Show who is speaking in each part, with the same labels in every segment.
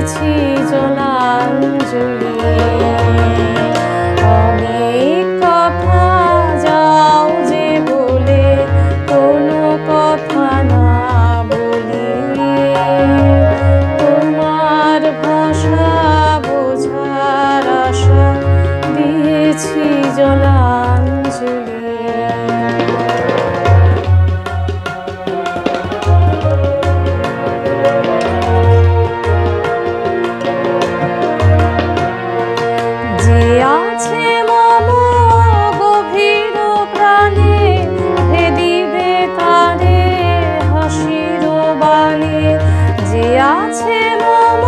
Speaker 1: দিয়েছি জলাঞ্জলি। অনেক কথা যাও যে বলে কোনো কথা না বলি, তোমার ভাষা বোঝার আশা দিয়েছি জলাঞ্জলি। আছে মম গভীর প্রাণে, ভেদিবে তারে হাসির বাণী। যে আছে মম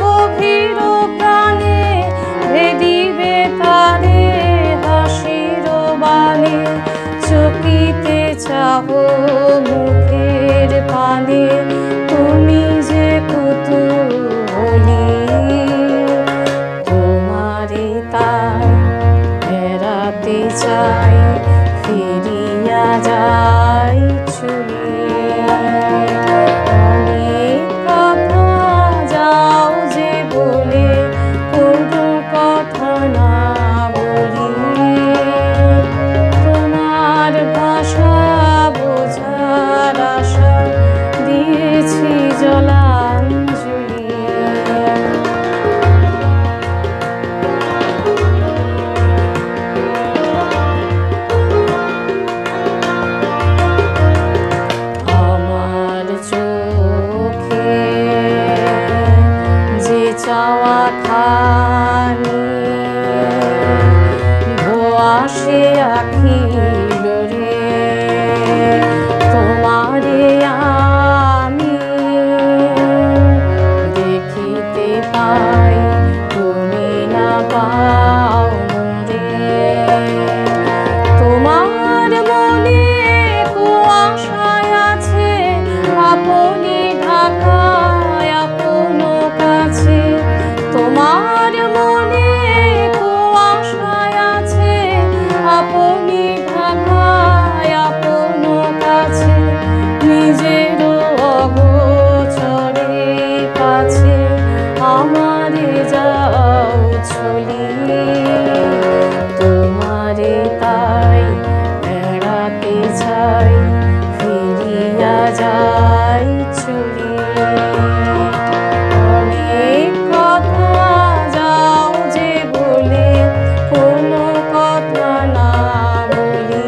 Speaker 1: গভীর প্রাণে, ভেদিবে তারে হাসির বাণী। চকিতে চাহো মুখের পানে, তুমি যে কুতূহলী। বেড়াতে চাই ফিরিয়া যাই চলে। অনেক কথা যাও যে বলে কোনো কথা না বলি, তোমার ভাষা বোঝার আশা দিয়েছি জলাঞ্জলি। চাওয়া খানি ধোয়াশে আখি রে, তোমারে আমি দেখিতে পাই, তুমি না পাও রে। তোমার মনে কুয়াশায় আছে আপনি ঢাকায় আপনো কাছে। তোমার মনে কুয়াশায় আছে আপনি ঢাকায় আপনো কাছে। নিজের অগোচরে কাছে আমারে যাও ছলি, তোমারে তাই বেড়াতে চাই ফিরিয়া যাই চলি। অনেক কথা যাও যে বলে কোনো কথা না বলি,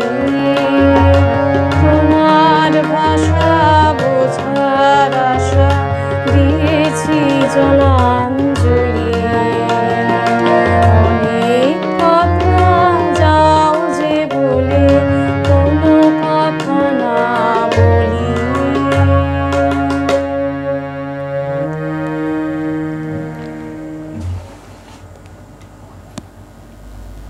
Speaker 1: তোমার ভাষা বোঝার আশা দিয়েছি জলা।